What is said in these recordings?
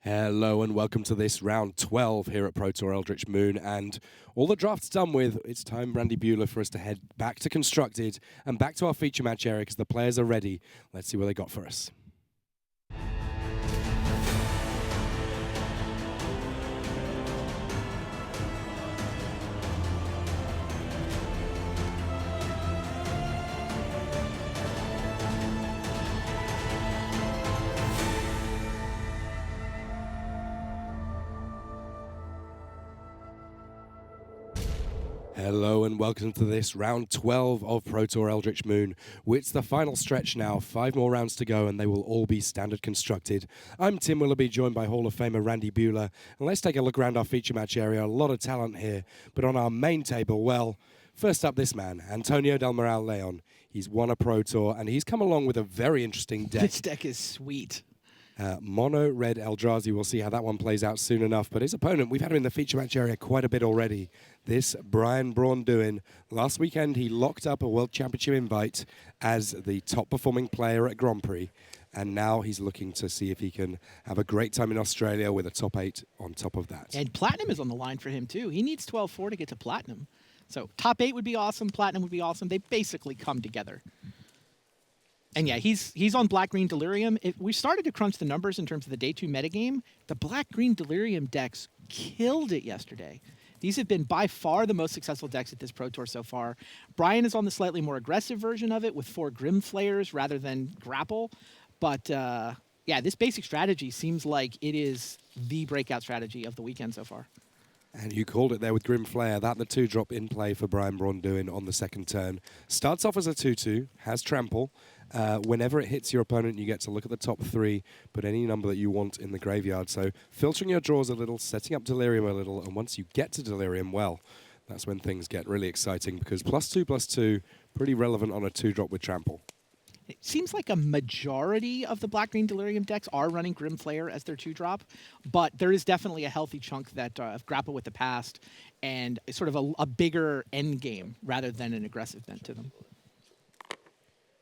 Hello and welcome to this round 12 here at Pro Tour Eldritch Moon, and all the draft's done with. It's time, Randy Bueller, for us to head back to Constructed and back to our feature match area because the players are ready. Let's see what they got for us. Hello and welcome to this round 12 of Pro Tour Eldritch Moon. It's the final stretch now, 5 more rounds to go and they will all be standard constructed. I'm Tim Willoughby, joined by Hall of Famer Randy Bueller, and let's take a look around our feature match area. A lot of talent here, but on our main table, well, first up this man, Antonion Del Moral Leon. He's won a Pro Tour and he's come along with a very interesting deck. This deck is sweet. Mono Red Eldrazi. We'll see how that one plays out soon enough. But his opponent, we've had him in the feature match area quite a bit already. This Brian Braun-Duin. Last weekend, he locked up a World Championship invite as the top performing player at Grand Prix. And now he's looking to see if he can have a great time in Australia with a top 8 on top of that. And Platinum is on the line for him, too. He needs 12-4 to get to Platinum. So top 8 would be awesome. Platinum would be awesome. They basically come together. And yeah, he's on Black-Green Delirium. We started to crunch the numbers in terms of the day 2 metagame. The Black-Green Delirium decks killed it yesterday. These have been by far the most successful decks at this Pro Tour so far. Brian is on the slightly more aggressive version of it with 4 Grim Flayers rather than Grapple. But yeah, this basic strategy seems like it is the breakout strategy of the weekend so far. And you called it there with Grim Flare. That the 2-drop in play for Brian Braun-Duin on the second turn. Starts off as a 2-2, has Trample. Whenever it hits your opponent, you get to look at the top 3, put any number that you want in the graveyard. So filtering your draws a little, setting up Delirium a little, and once you get to Delirium, well, that's when things get really exciting because +2/+2, pretty relevant on a 2-drop with Trample. It seems like a majority of the Black-Green Delirium decks are running Grim Flayer as their 2-drop, but there is definitely a healthy chunk that grapple with the past and sort of a bigger end game rather than an aggressive bent to them.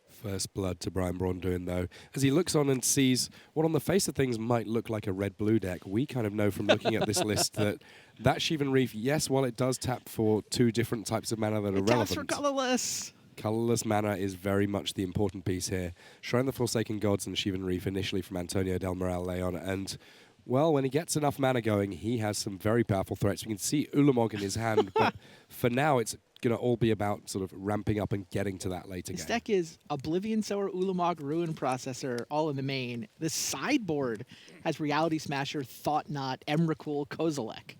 First blood to Brian Braun-Duin, though. As he looks on and sees what on the face of things might look like a red-blue deck, we kind of know from looking at this list that Shivan Reef, yes, while it does tap for 2 different types of mana that are relevant. Taps for colorless. Colorless mana is very much the important piece here. Shrine of the Forsaken Gods and Shivan Reef initially from Antonion Del Moral Leon, and well, when he gets enough mana going, he has some very powerful threats. We can see Ulamog in his hand, but for now it's going to all be about sort of ramping up and getting to that later game. This deck is Oblivion Sower, Ulamog, Ruin Processor, all in the main. The sideboard has Reality Smasher, Thought Knot, Emrakul, Kozilek.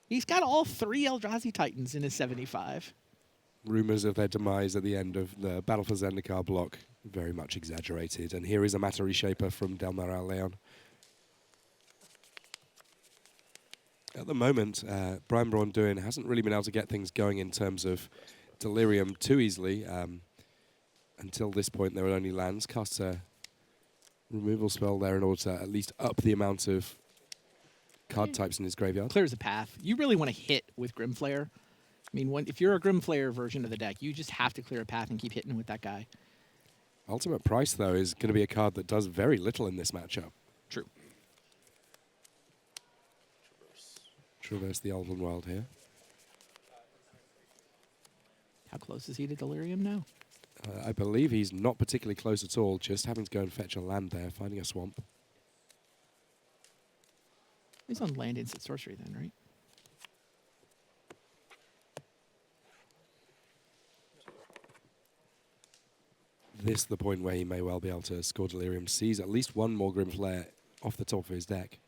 He's got all 3 Eldrazi Titans in his 75. Rumors of their demise at the end of the Battle for Zendikar block, very much exaggerated. And here is a Matter Reshaper from Del Moral Leon. At the moment, Brian Braun-Duin hasn't really been able to get things going in terms of Delirium too easily. Until this point, there were only lands. Casts a removal spell there in order to at least up the amount of card types in his graveyard. Clears a path. You really want to hit with Grim Flayer. I mean, if you're a Grim Flayer version of the deck, you just have to clear a path and keep hitting with that guy. Ultimate Price, though, is going to be a card that does very little in this matchup. True. Traverse the Elven World here. How close is he to Delirium now? I believe he's not particularly close at all, just having to go and fetch a land there, finding a swamp. He's on land instant sorcery then, right? This is the point where he may well be able to score Delirium, sees at least one more Grim Flare off the top of his deck.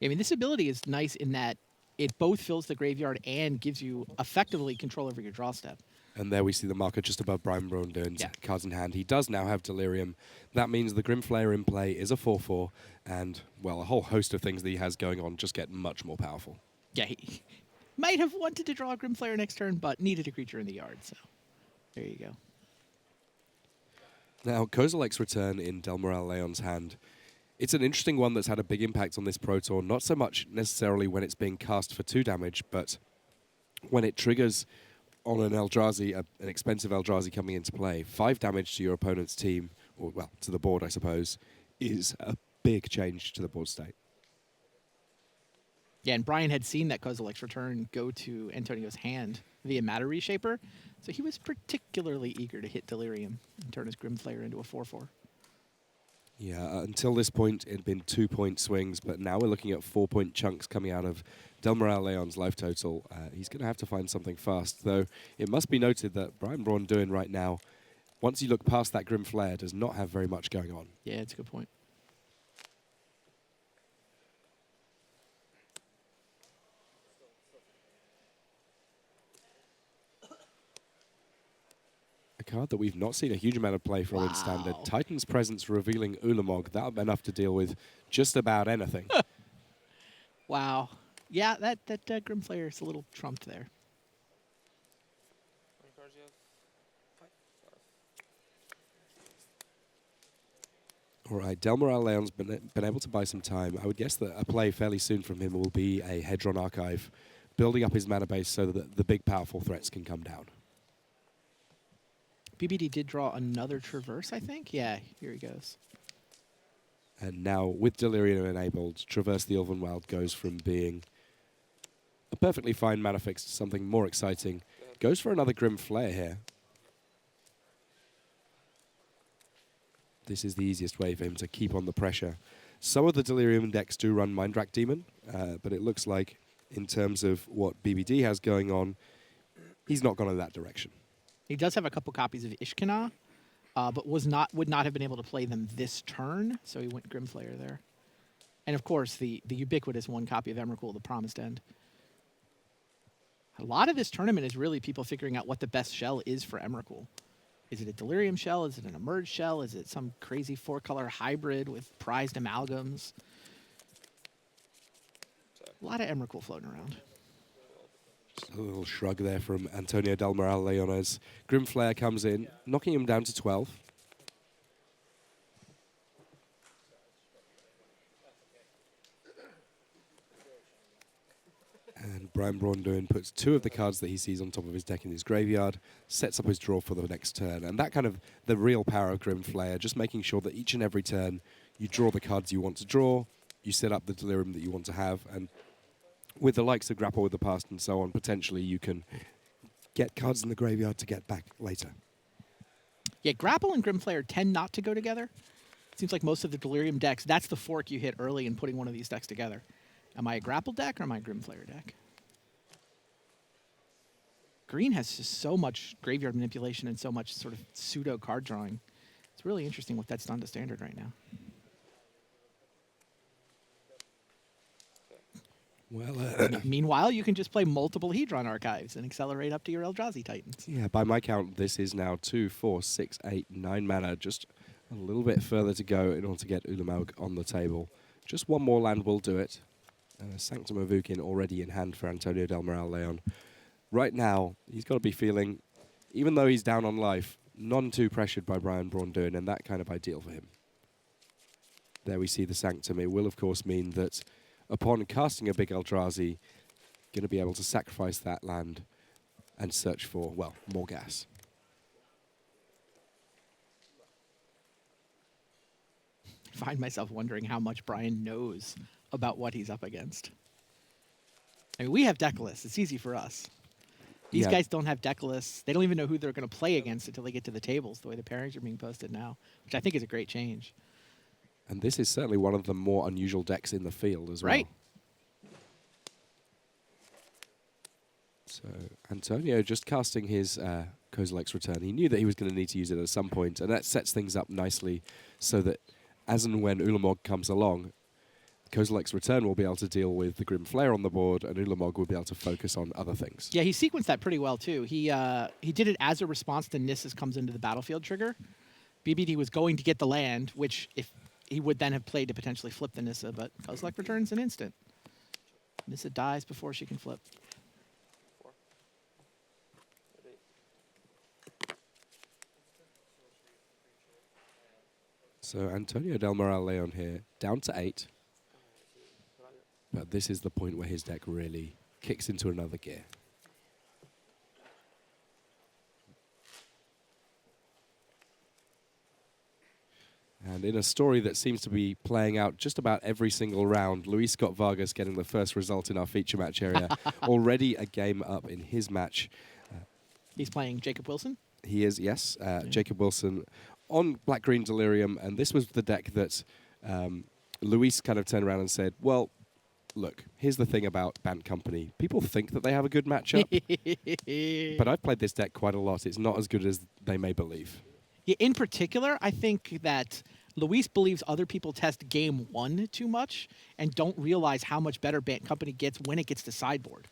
I mean, this ability is nice in that it both fills the graveyard and gives you effectively control over your draw step. And there we see the marker just above Brian Braun-Duin's cards in hand. He does now have Delirium. That means the Grim Flare in play is a 4/4, and, well, a whole host of things that he has going on just get much more powerful. Yeah, he might have wanted to draw a Grim Flare next turn, but needed a creature in the yard, so there you go. Now, Kozilek's return in Del Moral Leon's hand. It's an interesting one that's had a big impact on this Pro Tour, not so much necessarily when it's being cast for 2 damage, but when it triggers on an Eldrazi, an expensive Eldrazi coming into play. 5 damage to your opponent's team, or, well, to the board, I suppose, is a big change to the board state. Yeah, and Brian had seen that Kozilek's Return go to Antonio's hand via Matter Reshaper, so he was particularly eager to hit Delirium and turn his Grimflayer into a 4/4. Yeah, until this point, it had been 2-point swings, but now we're looking at 4-point chunks coming out of Del Moral Leon's life total. He's going to have to find something fast, though it must be noted that Brian Braun-Duin right now, once you look past that Grimflayer, does not have very much going on. Yeah, it's a good point. A card that we've not seen a huge amount of play from in Standard. Titan's Presence revealing Ulamog. That'll be enough to deal with just about anything. Wow. Yeah, that Grimflayer is a little trumped there. All right, Del Moral Leon's been able to buy some time. I would guess that a play fairly soon from him will be a Hedron Archive, building up his mana base so that the big powerful threats can come down. BBD did draw another Traverse, I think. Yeah, here he goes. And now, with Delirium enabled, Traverse the Elven Wild goes from being a perfectly fine mana fix to something more exciting. Goes for another Grim Flare here. This is the easiest way for him to keep on the pressure. Some of the Delirium decks do run Mindrak Demon, but it looks like, in terms of what BBD has going on, he's not gone in that direction. He does have a couple copies of Ishkana, but would not have been able to play them this turn, so he went Grimflayer there. And of course, the ubiquitous one copy of Emrakul, the Promised End. A lot of this tournament is really people figuring out what the best shell is for Emrakul. Is it a Delirium shell? Is it an Emerge shell? Is it some crazy 4-color hybrid with prized amalgams? A lot of Emrakul floating around. Just a little shrug there from Antonion Del Moral Leon as Grimflayer comes in, knocking him down to 12. And Brian Braun-Duin puts 2 of the cards that he sees on top of his deck in his graveyard, sets up his draw for the next turn. And that kind of the real power of Grimflayer, just making sure that each and every turn you draw the cards you want to draw, you set up the Delirium that you want to have, and with the likes of Grapple with the Past and so on, potentially you can get cards in the graveyard to get back later. Yeah, Grapple and Grimflayer tend not to go together. It seems like most of the Delirium decks, that's the fork you hit early in putting one of these decks together. Am I a Grapple deck or am I a Grimflayer deck? Green has just so much graveyard manipulation and so much sort of pseudo card drawing. It's really interesting what that's done to Standard right now. Well, Meanwhile, you can just play multiple Hedron Archives and accelerate up to your Eldrazi Titans. yeah, by my count, this is now 2, 4, 6, 8, 9 mana. Just a little bit further to go in order to get Ulamog on the table. Just one more land will do it. Sanctum of Ukin already in hand for Antonion Del Moral Leon. Right now, he's got to be feeling, even though he's down on life, none too pressured by Brian Braun-Duin, and that kind of ideal for him. There we see the Sanctum. It will, of course, mean that upon casting a big Eldrazi, going to be able to sacrifice that land and search for, well, more gas. I find myself wondering how much Brian knows about what he's up against. I mean, we have deck lists. It's easy for us. These guys don't have deck lists. They don't even know who they're going to play against until they get to the tables, the way the pairings are being posted now, which I think is a great change. And this is certainly one of the more unusual decks in the field as well. Right. So Antonio just casting his Kozilek's Return. He knew that he was going to need to use it at some point, and that sets things up nicely so that as and when Ulamog comes along, Kozilek's Return will be able to deal with the Grim Flare on the board, and Ulamog will be able to focus on other things. Yeah, he sequenced that pretty well, too. He did it as a response to Nissa's comes into the battlefield trigger. BBD was going to get the land, which if he would then have played to potentially flip the Nissa, but Kozilek returns an instant. Nissa dies before she can flip. So Antonio Del Moral Leon here, down to 8. But this is the point where his deck really kicks into another gear. And in a story that seems to be playing out just about every single round, Luis Scott Vargas getting the first result in our feature match area. Already a game up in his match. He's playing Jacob Wilson? He is, yes. Jacob Wilson on Black-Green Delirium. And this was the deck that Luis kind of turned around and said, well, look, here's the thing about Bant Company. People think that they have a good matchup, but I've played this deck quite a lot. It's not as good as they may believe. Yeah, in particular, I think that Luis believes other people test game 1 too much and don't realize how much better Bant Company gets when it gets to sideboard.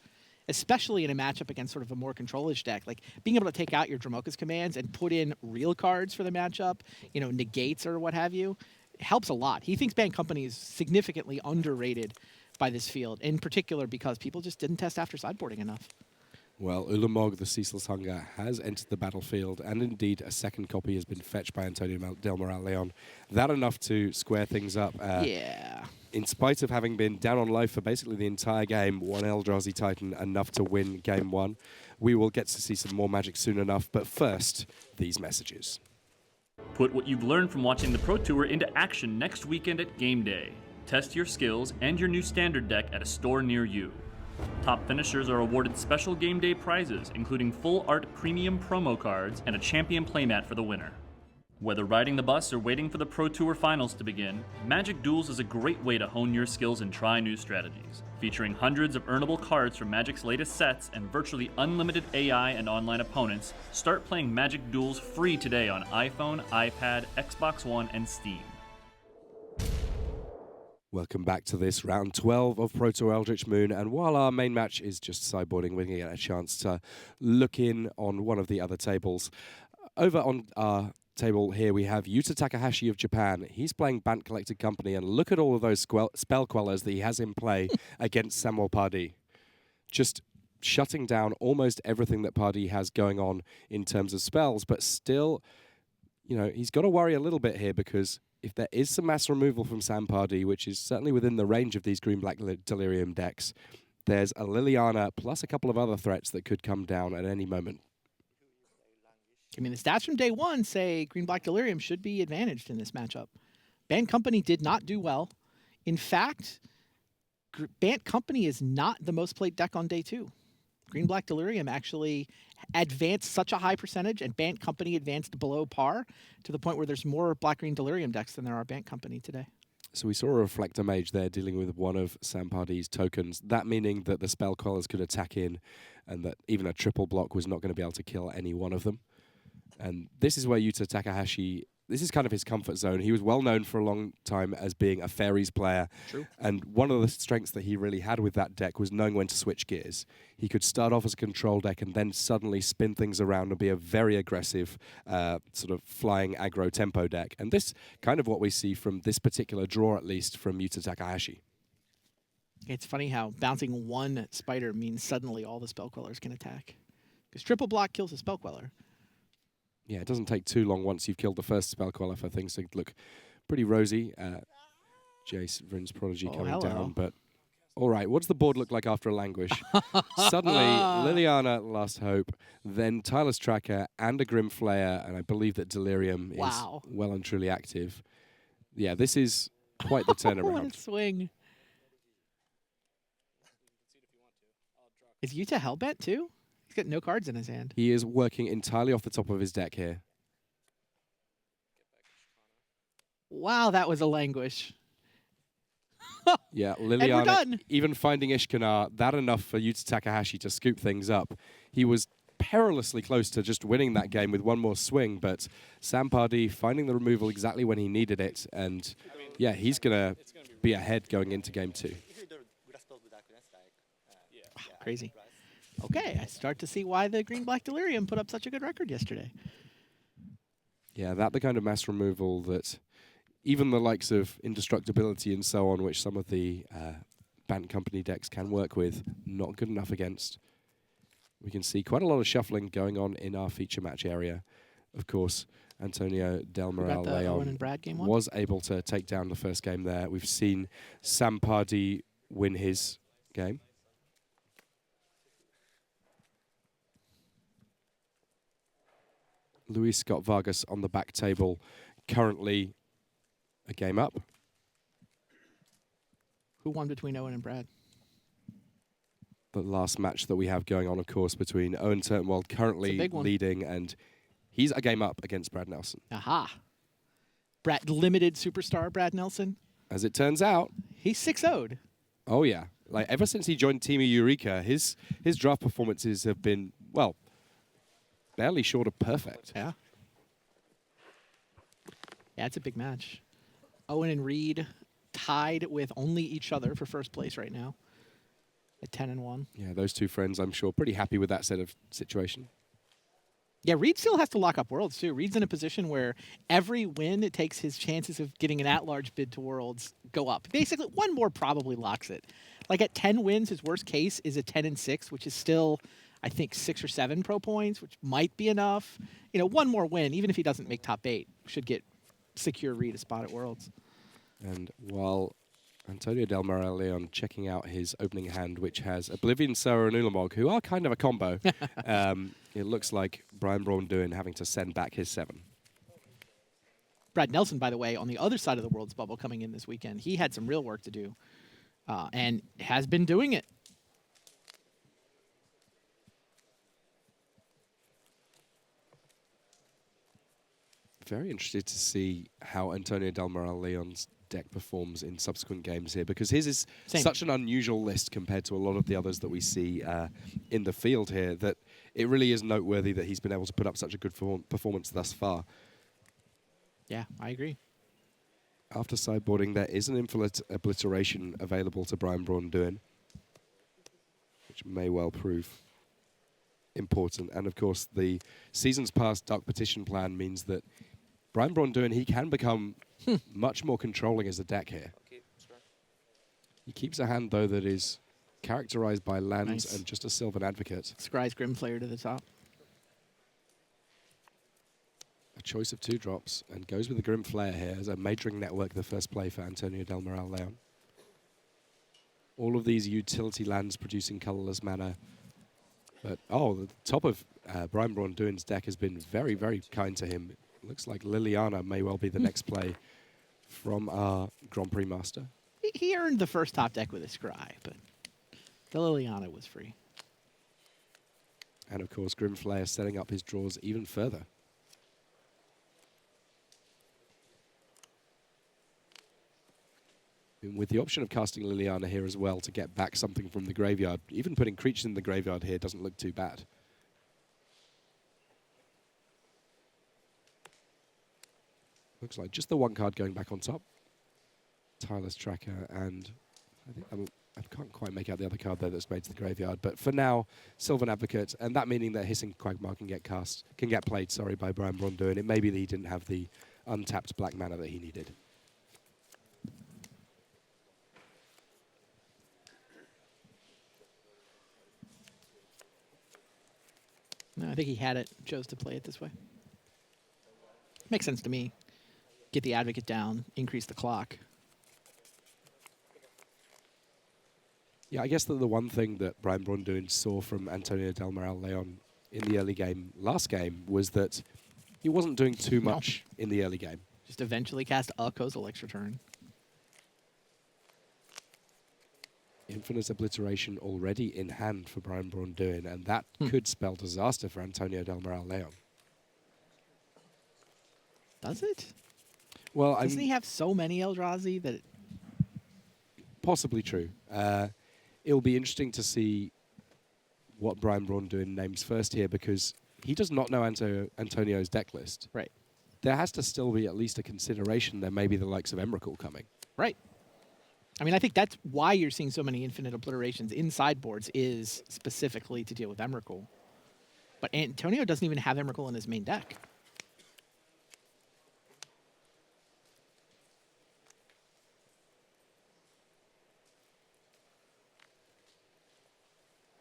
Especially in a matchup against sort of a more control-ish deck. Like, being able to take out your Dromoka's commands and put in real cards for the matchup, you know, negates or what have you, helps a lot. He thinks Bant Company is significantly underrated by this field, in particular because people just didn't test after sideboarding enough. Well, Ulamog, the Ceaseless Hunger, has entered the battlefield, and indeed a second copy has been fetched by Antonion Del Moral Leon. That enough to square things up. Yeah. In spite of having been down on life for basically the entire game, one Eldrazi Titan enough to win game 1. We will get to see some more Magic soon enough, but first, these messages. Put what you've learned from watching the Pro Tour into action next weekend at Game Day. Test your skills and your new standard deck at a store near you. Top finishers are awarded special Game Day prizes, including full art premium promo cards and a champion playmat for the winner. Whether riding the bus or waiting for the Pro Tour finals to begin, Magic Duels is a great way to hone your skills and try new strategies. Featuring hundreds of earnable cards from Magic's latest sets and virtually unlimited AI and online opponents, start playing Magic Duels free today on iPhone, iPad, Xbox One, and Steam. Welcome back to this round 12 of Pro Tour Eldritch Moon, and while our main match is just sideboarding, we're going to get a chance to look in on one of the other tables. Over on our table here we have Yuta Takahashi of Japan. He's playing Bant Collected Company, and look at all of those spell quellers that he has in play against Samuel Pardee. Just shutting down almost everything that Pardee has going on in terms of spells, but still, you know, he's got to worry a little bit here because if there is some mass removal from Sam Pardee, which is certainly within the range of these Green-Black Delirium decks, there's a Liliana plus a couple of other threats that could come down at any moment. I mean, the stats from day 1 say Green-Black Delirium should be advantaged in this matchup. Bant Company did not do well. In fact, Bant Company is not the most played deck on day 2. Green-Black Delirium actually advanced such a high percentage, and Bant Company advanced below par to the point where there's more Black-Green Delirium decks than there are Bant Company today. So we saw a Reflector Mage there dealing with one of Sam Pardee's tokens, that meaning that the spell callers could attack in and that even a triple block was not going to be able to kill any one of them. And this is where Yuta Takahashi, this is kind of his comfort zone. He was well known for a long time as being a fairies player. True. And one of the strengths that he really had with that deck was knowing when to switch gears. He could start off as a control deck and then suddenly spin things around and be a very aggressive sort of flying aggro tempo deck. And this kind of what we see from this particular draw, at least, from Yuta Takahashi. It's funny how bouncing one spider means suddenly all the spell quellers can attack. Because triple block kills a spell queller. Yeah, it doesn't take too long once you've killed the first spell queller for things to look pretty rosy. Jace, Vryn's Prodigy coming down, but all right. What does the board look like after a languish? Suddenly, Liliana, Last Hope, then Tyler's Tracker and a Grim Flayer, and I believe that Delirium is well and truly active. Yeah, this is quite the turnaround. What a swing. Is Yuta hellbent too? He's got no cards in his hand. He is working entirely off the top of his deck here. Wow, that was a languish. Yeah, Liliana, even finding Ishkanar, that enough for Yuta Takahashi to scoop things up. He was perilously close to just winning that game with one more swing, but Sam Pardee finding the removal exactly when he needed it, and yeah, he's going to be ahead going into game 2. Crazy. Okay, I start to see why the Green-Black Delirium put up such a good record yesterday. Yeah, the kind of mass removal that even the likes of Indestructibility and so on, which some of the Bant Company decks can work with, not good enough against. We can see quite a lot of shuffling going on in our feature match area. Of course, Antonio Del Moral Leon was able to take down the first game there. We've seen Sam Pardee win his game. Luis Scott Vargas on the back table, currently a game up. Who won between Owen and Brad? The last match that we have going on, of course, between Owen Turnwald currently big one. leading, and he's a game up against Brad Nelson. Aha. Brad, limited superstar Brad Nelson. As it turns out, He's 6-0'd. oh yeah, like ever since he joined Team Eureka, his draft performances have been, well, barely short of perfect. Yeah. Yeah, it's a big match. Owen and Reed tied with only each other for first place right now at 10-1. Yeah, those two friends, I'm sure, pretty happy with that set of situation. Yeah, Reed still has to lock up Worlds, too. Reed's in a position where every win, it takes his chances of getting an at-large bid to Worlds go up. Basically, one more probably locks it. Like at 10 wins, his worst case is a 10-6, which is still, I think, 6 or 7 pro points, which might be enough. You know, one more win, even if he doesn't make top 8, should get secure Reed a spot at Worlds. And while Antonion Del Moral Leon checking out his opening hand, which has Oblivion, Sower, and Ulamog, who are kind of a combo, it looks like Brian Braun-Duin having to send back his 7. Brad Nelson, by the way, on the other side of the Worlds bubble coming in this weekend, he had some real work to do and has been doing it. Very interested to see how Antonio Del Moral Leon's deck performs in subsequent games here, because his is Same. such an unusual list compared to a lot of the others that we see in the field here, that it really is noteworthy that he's been able to put up such a good performance thus far. Yeah, I agree. After sideboarding, there is an Infinite Obliteration available to Brian Braun-Duin, which may well prove important. And of course, the Seasons Past Dark Petition plan means that Brian Braun-Duin, he can become much more controlling as a deck here. He keeps a hand, though, that is characterized by lands Nice. and just a Sylvan Advocate. Scry's Grimflayer to the top. A choice of 2 drops, and goes with the Grim Flare here as a Majoring Network, the first play for Antonio Del Moral Leon. All of these utility lands producing colorless mana. But, the top of Brian Braun-Duin's deck has been very, very kind to him. Looks like Liliana may well be the next play from our Grand Prix Master. He earned the first top deck with a Scry, but the Liliana was free. And of course, Grim Flare setting up his draws even further. And with the option of casting Liliana here as well to get back something from the graveyard, even putting creatures in the graveyard here doesn't look too bad. Looks like just the 1 card going back on top. Tireless Tracker, and I can't quite make out the other card there that's made to the graveyard. But for now, Sylvan Advocate, and that meaning that Hissing Quagmire can get played by Brian Braun-Duin. It may be that he didn't have the untapped black mana that he needed. No, I think he had it, chose to play it this way. Makes sense to me. Get the Advocate down, increase the clock. Yeah, I guess that the one thing that Brian Braun-Duin saw from Antonio Del Moral Leon in the early game, last game, was that he wasn't doing too much in the early game. Just eventually cast a Kozilek's Return. Infinite Obliteration already in hand for Brian Braun-Duin, and that could spell disaster for Antonio Del Moral Leon. Does it? Well, Doesn't he have so many Eldrazi that... Possibly true. It'll be interesting to see what Brian Braun-Duin names first here, because he does not know Antonio's deck list. Right. There has to still be at least a consideration there may be the likes of Emrakul coming. Right. I mean, I think that's why you're seeing so many Infinite Obliterations in sideboards, is specifically to deal with Emrakul. But Antonio doesn't even have Emrakul in his main deck.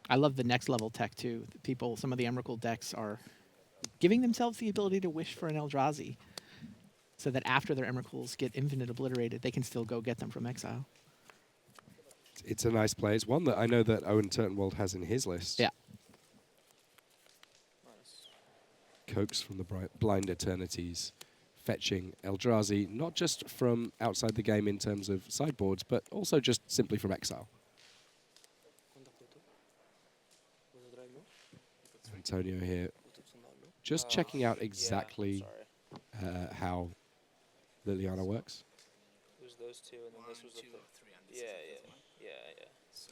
I love the next level tech too. Some of the Emrakul decks are giving themselves the ability to wish for an Eldrazi, so that after their Emrakuls get Infinite Obliterated, they can still go get them from exile. It's a nice play. It's one that I know that Owen Turnwald has in his list. Yeah. Coax from the Blind Eternities fetching Eldrazi, not just from outside the game in terms of sideboards, but also just simply from exile. Antonio here, just checking out exactly how Liliana works. It was those two, and then this was the yeah. So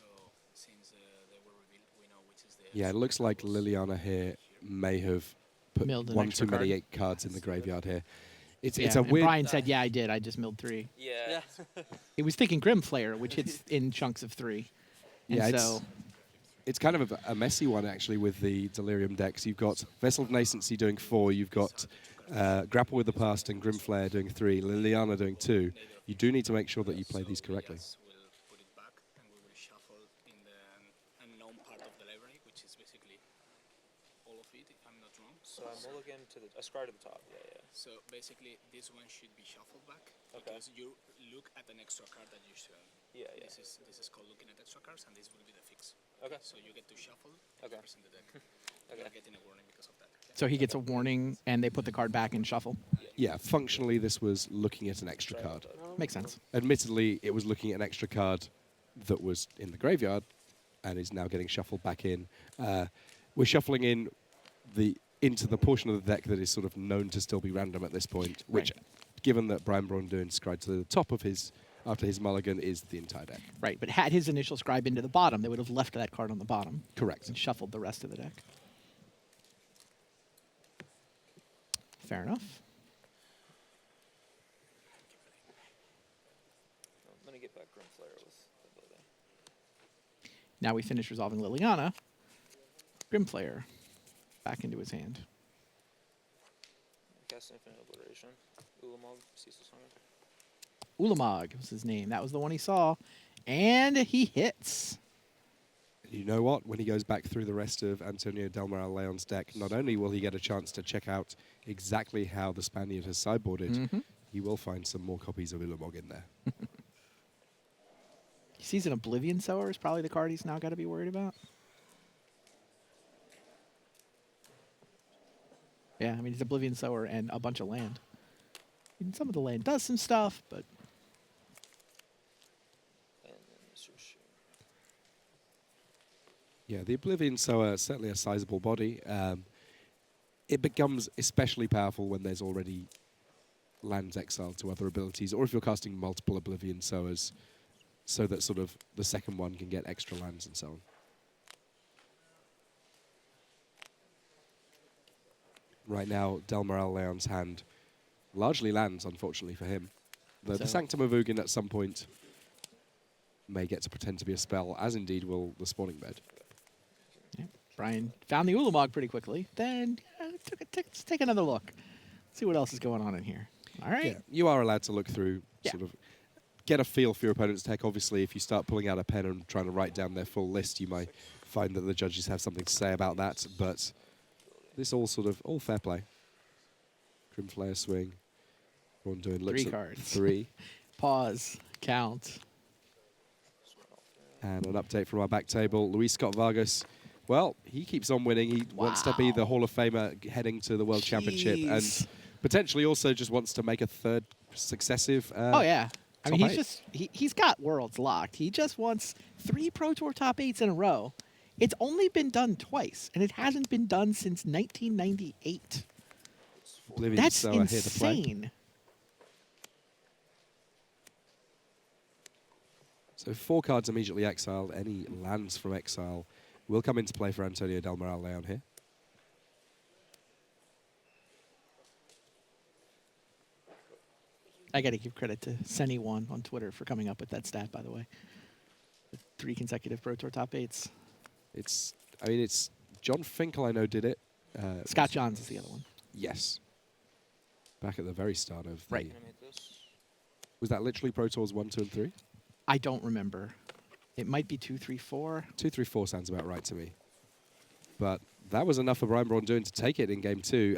since they were revealed, we know which is the. Yeah, it looks like Liliana here may have put Milled an one extra too many card. 8 cards in the graveyard here. It's Yeah, a and weird. Brian said, yeah, I did. I just milled 3. Yeah. He was thinking Grimflayer, which hits in chunks of 3. And Yeah, so it's kind of a messy one actually with the Delirium decks. You've got Vessel of Nascency doing 4. You've got Grapple with the Past and Grimflayer doing 3. Liliana doing 2. You do need to make sure that you play these correctly. We'll put it back and we will shuffle in the unknown part of the library, which is basically all of it, if I'm not wrong. So I mulligan to the scry to the top. Yeah. So basically, this one should be shuffled back Okay. because you look at an extra card that you should. Yeah. This is called looking at extra cards, and this will be the fix. Okay. So you get to shuffle Okay. cards in the deck. Okay. You're getting a warning because of that. so he gets a warning, and they put the card back in shuffle. Yeah, functionally this was looking at an extra card. Makes sense. Admittedly, it was looking at an extra card that was in the graveyard and is now getting shuffled back in. We're shuffling into the portion of the deck that is sort of known to still be random at this point, which, given that Brian Braun-Duin scried to the top of his after his mulligan, is the entire deck. Right, but had his initial scribe into the bottom, they would have left that card on the bottom Correct. and shuffled the rest of the deck. Fair enough. I'm gonna get back Grimflayer with ability. Now we finish resolving Liliana. Grimflayer back into his hand. Cast Infinite Obliteration. Ulamog, Ceaseless Hunger. Ulamog was his name. That was the one he saw. And he hits. You know what? When he goes back through the rest of Antonio Del Moral Leon's deck, not only will he get a chance to check out exactly how the Spaniard has sideboarded, he will find some more copies of Ulamog in there. He sees an Oblivion Sower is probably the card he's now got to be worried about. Yeah, I mean, it's Oblivion Sower and a bunch of land. And some of the land does some stuff, but And then Mr. Shoe. Yeah, the Oblivion Sower is certainly a sizable body. It becomes especially powerful when there's already lands exiled to other abilities, or if you're casting multiple Oblivion Sowers, so that sort of the second one can get extra lands and so on. Right now, Del Moral Leon's hand largely lands, unfortunately for him. The So- Sanctum of Ugin at some point may get to pretend to be a spell, as indeed will the Spawning Bed. yeah, Brian found the Ulamog pretty quickly. Then let's take another look. See what else is going on in here. All right. Yeah, you are allowed to look through, Yeah. sort of get a feel for your opponent's deck. Obviously, if you start pulling out a pen and trying to write down their full list, you might find that the judges have something to say about that. But this all fair play. Grimflayer swing. Braun-Duin looks 3 at cards. 3. Pause. Count. And an update from our back table. Luis Scott Vargas, well, he keeps on winning. He wants to be the Hall of Famer heading to the World Championship, Jeez. and potentially also just wants to make a third successive. Oh yeah. I mean, top he's eight. just he's got worlds locked. He just wants 3 Pro Tour top 8s in a row. It's only been done twice, and it hasn't been done since 1998. Oblivion That's Sower here to play. insane. So 4 cards immediately exiled. Any lands from exile will come into play for Antonio Del Moral Leon here. I got to give credit to Senny1 on Twitter for coming up with that stat, by the way. The 3 consecutive Pro Tour top 8s. It's John Finkel, I know, did it. Scott Johns is the other one. Yes. Back at the very start of the... Right. Gonna make this. Was that literally Pro Tours 1, 2, and 3? I don't remember. It might be 2, 3, 4. 2, 3, 4 sounds about right to me. But that was enough for Brian Braun-Duin to take it in Game 2.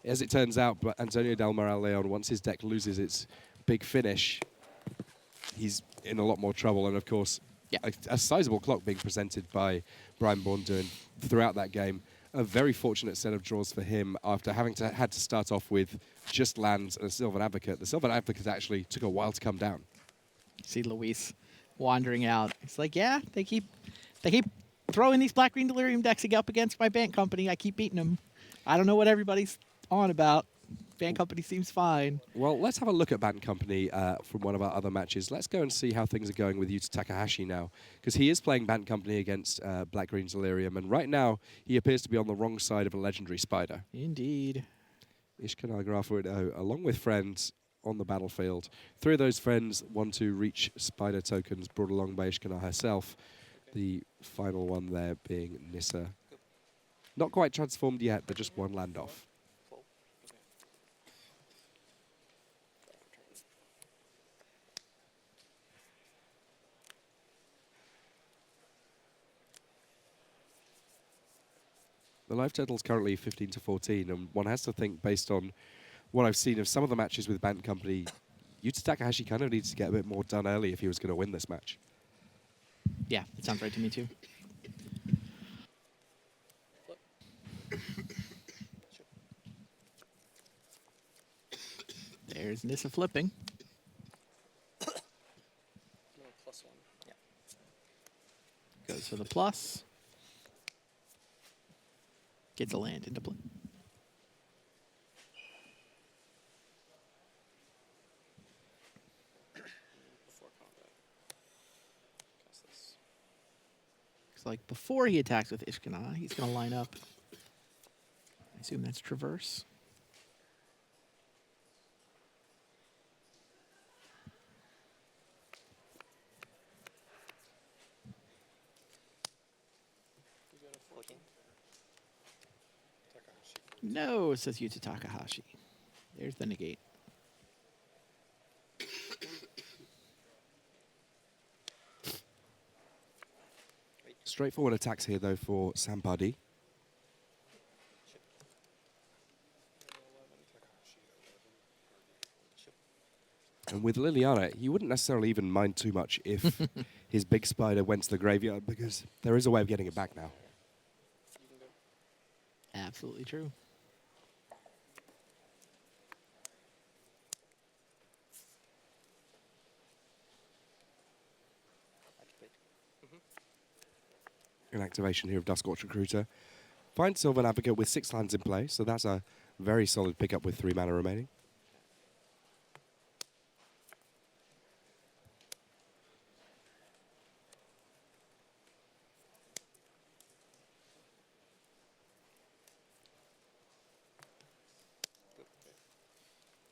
As it turns out, but Antonio Del Moral Leon, once his deck loses its big finish, he's in a lot more trouble. And, of course, Yeah. a sizable clock being presented by Brian Braun-Duin throughout that game. a very fortunate set of draws for him after having had to start off with just lands and a Sylvan Advocate. The Sylvan Advocate actually took a while to come down. See Luis wandering out. It's like, yeah, they keep throwing these Black-Green Delirium decks up against my Bant Company. I keep beating them. I don't know what everybody's on about. Bant Company seems fine. Well, let's have a look at Bant Company from one of our other matches. Let's go and see how things are going with Yuta Takahashi now, because he is playing Bant Company against Black-Green Delirium, and right now he appears to be on the wrong side of a legendary spider. Indeed. Ishkanar Grafuido, along with friends on the battlefield. 3 of those friends want to reach spider tokens brought along by Ishkanar herself. The final one there being Nissa. Not quite transformed yet, but just 1 land off. The live total is currently 15 to 14, and one has to think, based on what I've seen of some of the matches with Bant Company, Yuta Takahashi kind of needs to get a bit more done early if he was going to win this match. Yeah, it sounds right to me too. There's Nissa flipping. No, +1. Yeah. Goes for the plus. Gets a land into play. Before combat. Cast this. Looks like before he attacks with Ishkanar, he's going to line up. I assume that's Traverse. You got a 14. No, says Yuta Takahashi. There's the negate. Straightforward attacks here, though, for Sampadi. And with Liliana, you wouldn't necessarily even mind too much if his big spider went to the graveyard, because there is a way of getting it back now. Absolutely true. An activation here of Duskwatch Recruiter. Find Sylvan Advocate with 6 lands in play, so that's a very solid pickup with 3 mana remaining.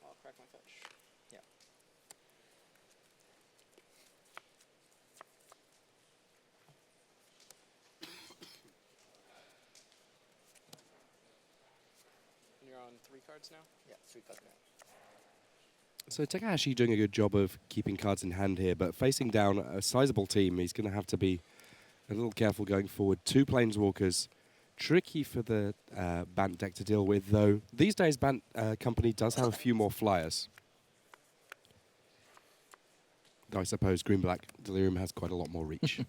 I'll crack my fetch. Yeah. And you're on 3 cards now? Yeah, 3 cards now. So Takahashi doing a good job of keeping cards in hand here, but facing down a sizable team, he's going to have to be a little careful going forward. 2 Planeswalkers. Tricky for the Bant deck to deal with, though. These days, Bant Company does have a few more flyers. Though I suppose Green-Black Delirium has quite a lot more reach.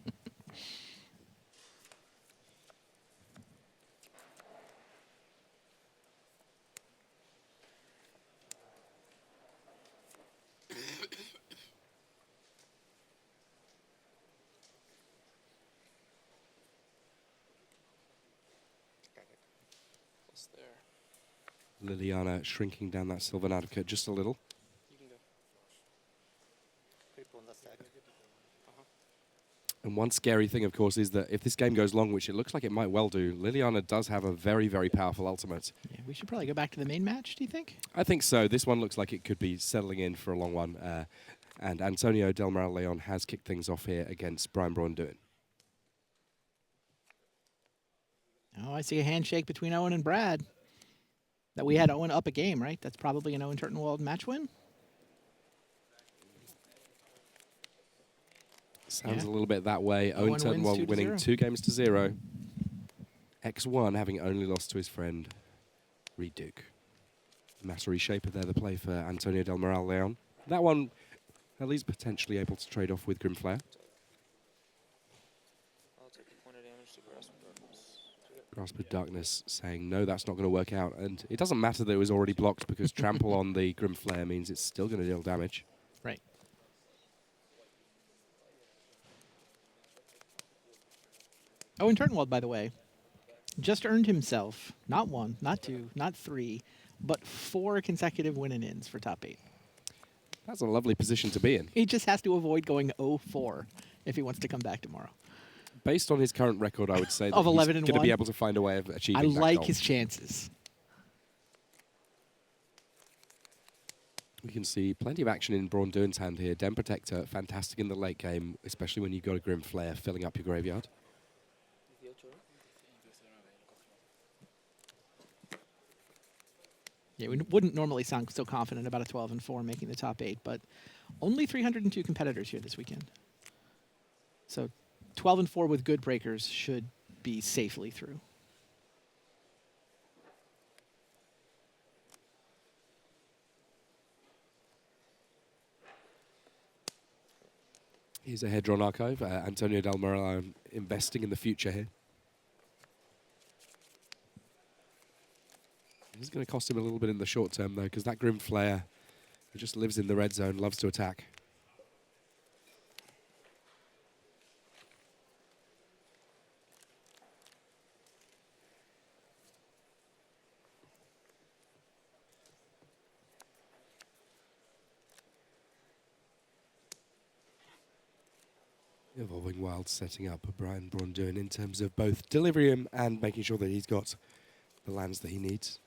Plus there. Liliana shrinking down that Sylvan Advocate just a little. You can go. People in the stack. And one scary thing, of course, is that if this game goes long, which it looks like it might well do, Liliana does have a very, very powerful ultimate. Yeah, we should probably go back to the main match, do you think? I think so. This one looks like it could be settling in for a long one. And Antonion Del Moral Leon has kicked things off here against Brian Braun-Duin. Oh, I see a handshake between Owen and Brad. That we had Owen up a game, right? That's probably an Owen Turtenwald match win. Sounds Yeah. a little bit that way. Owen Owen wins Turtenwald 2-0. winning 2 games to 0. X1 having only lost to his friend, Reed Duke. Master Reshaper there, the play for Antonion Del Moral Leon. That one, at least potentially able to trade off with Grimflayer. I'll take the point of damage to grasp purpose. Grasp of Darkness saying, no, that's not going to work out. And it doesn't matter that it was already blocked because Trample on the Grim Flare means it's still going to deal damage. Right. Oh, and Turnwald, by the way, just earned himself not 1, not 2, not 3, but 4 consecutive win-and-ins for top 8. That's a lovely position to be in. He just has to avoid going 0-4 if he wants to come back tomorrow. Based on his current record, I would say that Of he's 11 going and to 1. be able to find a way of achieving I that like goal. his chances. We can see plenty of action in Braun-Duin's hand here. Den Protector, fantastic in the late game, especially when you've got a Grim Flare filling up your graveyard. Yeah, we wouldn't normally sound so confident about a 12-4 making the top 8, but only 302 competitors here this weekend. So 12-4 with good breakers should be safely through. Here's a Hedron Archive. Antonion Del Moral Leon investing in the future here. This is going to cost him a little bit in the short term, though, because that Grim Flare, who just lives in the red zone, loves to attack. Evolving Wild setting up Brian Braun-Duin in terms of both Delirium and making sure that he's got the lands that he needs.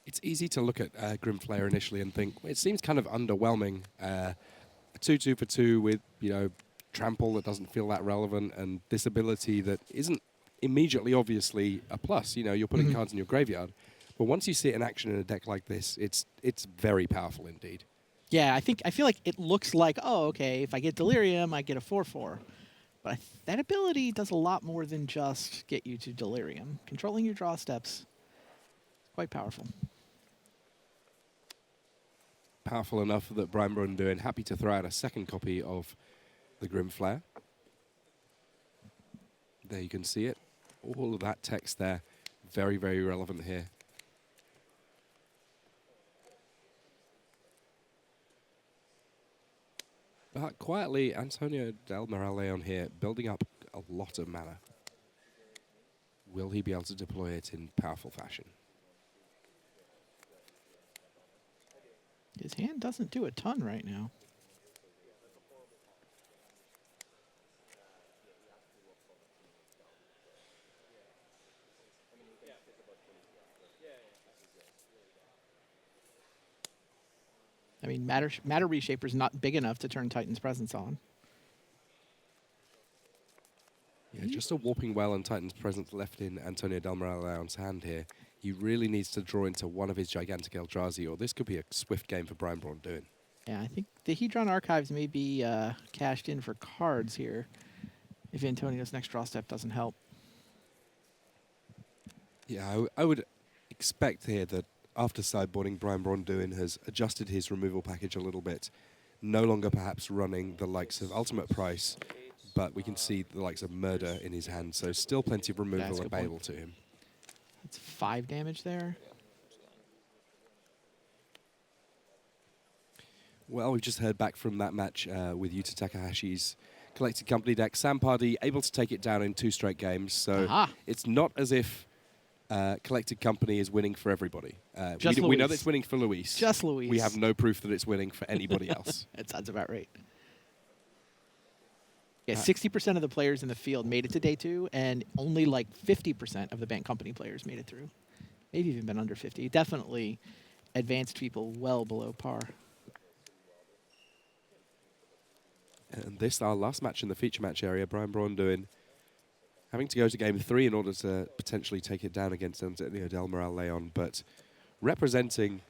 It's easy to look at Grim Flare initially and think, well, it seems kind of underwhelming. A 2-2 for 2 with, trample that doesn't feel that relevant and this ability that isn't immediately obviously a plus. You're putting cards in your graveyard. But once you see it in action in a deck like this, it's very powerful indeed. Yeah, I feel like it looks like, oh, okay, if I get Delirium, I get a 4-4. But that ability does a lot more than just get you to Delirium. Controlling your draw steps is quite powerful. Powerful enough that Brian Braun-Duin happy to throw out a second copy of the Grim Flare. There you can see it. All of that text there, very, very relevant here. But quietly, Antonion Del Moral Leon here, building up a lot of mana. Will he be able to deploy it in powerful fashion? His hand doesn't do a ton right now. I mean, Matter Reshaper's not big enough to turn Titan's Presence on. Yeah, just a Warping Well and Titan's Presence left in Antonion Del Moral Leon's hand here. He really needs to draw into one of his gigantic Eldrazi, or this could be a swift game for Brian Braun-Duin. Yeah, I think the Hedron Archives may be cashed in for cards here if Antonio's next draw step doesn't help. Yeah, I would expect here that after sideboarding, Brian Braun-Duin has adjusted his removal package a little bit. No longer perhaps running the likes of Ultimate Price, but we can see the likes of Murder in his hand, so still plenty of removal available to him. That's 5 damage there. Well, we've just heard back from that match with Yuta Takahashi's Collected Company deck. Sam Pardy able to take it down in 2 straight games, so it's not as if Collected Company is winning for everybody. We know that it's winning for Luis. Just Luis. We have no proof that it's winning for anybody else. That sounds about right. Yeah, 60% of the players in the field made it to day 2, and only like 50% of the Bank Company players made it through. Maybe even been under 50. Definitely advanced people well below par. And this, our last match in the feature match area, Brian Braun-Duin having to go to game 3 in order to potentially take it down against Antonion Del Moral Leon, but representing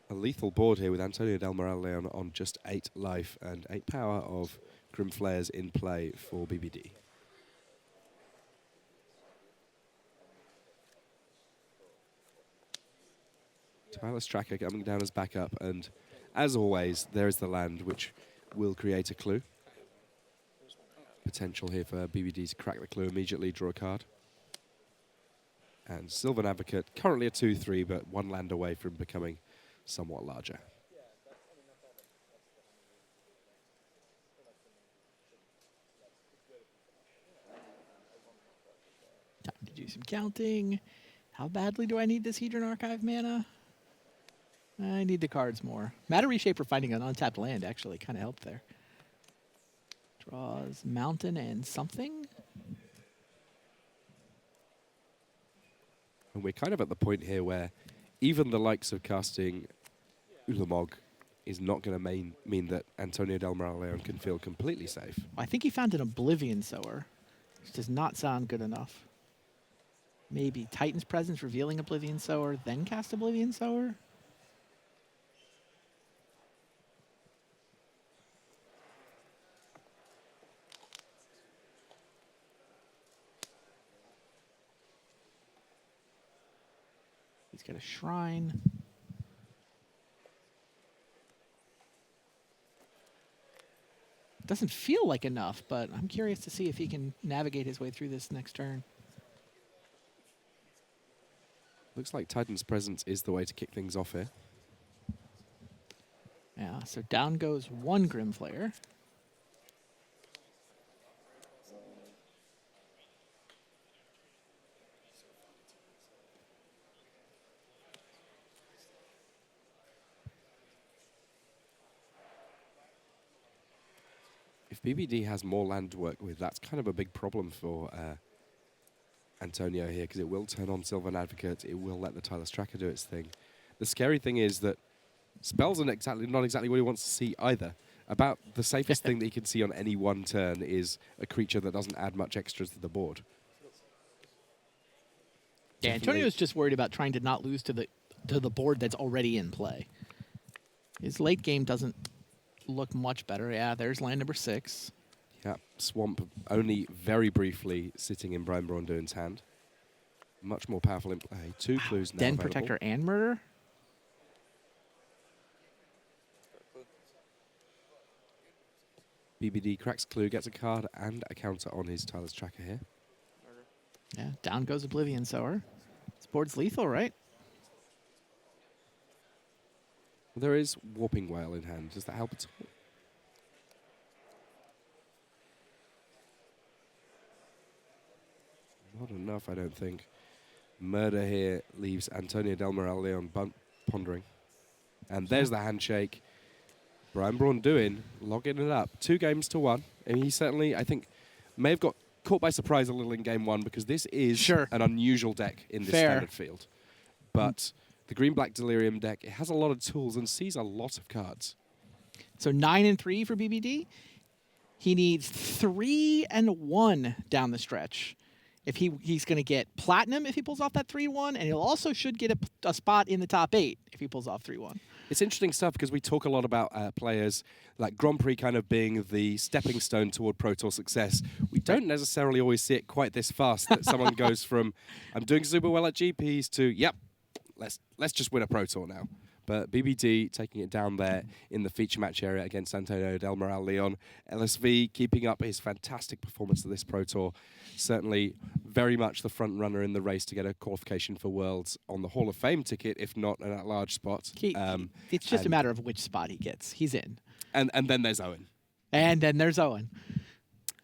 a lethal board here with Antonion Del Moral Leon on just 8 life and 8 power of Grim Flayers in play for BBD. Tireless Tracker coming down as backup, and as always, there is the land, which will create a clue. Potential here for BBD to crack the clue immediately, draw a card. And Sylvan Advocate, currently a 2-3, but one land away from becoming somewhat larger. Time to do some counting. How badly do I need this Hedron Archive mana? I need the cards more. Matter Reshaper finding an untapped land actually kind of helped there. Draws Mountain and something. And we're kind of at the point here where even the likes of casting Ulamog is not going to mean that Antonion Del Moral Leon can feel completely safe. I think he found an Oblivion Sower, which does not sound good enough. Maybe Titan's Presence, revealing Oblivion Sower, then cast Oblivion Sower? He's got a Shrine. Doesn't feel like enough, but I'm curious to see if he can navigate his way through this next turn. Looks like Titan's Presence is the way to kick things off here. Yeah, so down goes one Grim Flayer. If BBD has more land to work with, that's kind of a big problem for Antonio here, because it will turn on Sylvan Advocate. It will let the Tireless Tracker do its thing. The scary thing is that spells are not exactly what he wants to see either. About the safest thing that he can see on any one turn is a creature that doesn't add much extras to the board. Yeah, Antonio's just worried about trying to not lose to the board that's already in play. His late game doesn't look much better. Yeah, there's land number 6. Yeah, Swamp only very briefly sitting in Brian Braun-Duin's hand. Much more powerful in play. 2 clues now Den available. Protector and Murder. BBD cracks clue, gets a card and a counter on his Tireless Tracker here. Yeah, down goes Oblivion Sower. This board's lethal, right? There is Warping Whale in hand. Does that help at all? Not enough, I don't think. Murder here leaves Antonion Del Moral Leon pondering. And there's the handshake. Brian Braun-Duin logging it up. 2-1. And he certainly, I think, may have got caught by surprise a little in game 1 because this is an unusual deck in this standard field. But the Green-Black Delirium deck, it has a lot of tools and sees a lot of cards. So 9-3 for BBD. He needs 3-1 down the stretch. If he's going to get platinum if he pulls off that 3-1, and he'll also should get a spot in the top 8 if he pulls off 3-1. It's interesting stuff because we talk a lot about players like Grand Prix kind of being the stepping stone toward Pro Tour success. We don't necessarily always see it quite this fast that someone goes from, I'm doing super well at GPs to, yep, let's just win a Pro Tour now. But BBD taking it down there in the feature match area against Antonion Del Moral Leon. LSV keeping up his fantastic performance at this Pro Tour. Certainly very much the front runner in the race to get a qualification for Worlds on the Hall of Fame ticket, if not an at-large spot. It's just a matter of which spot he gets. He's in. And then there's Owen. And then there's Owen.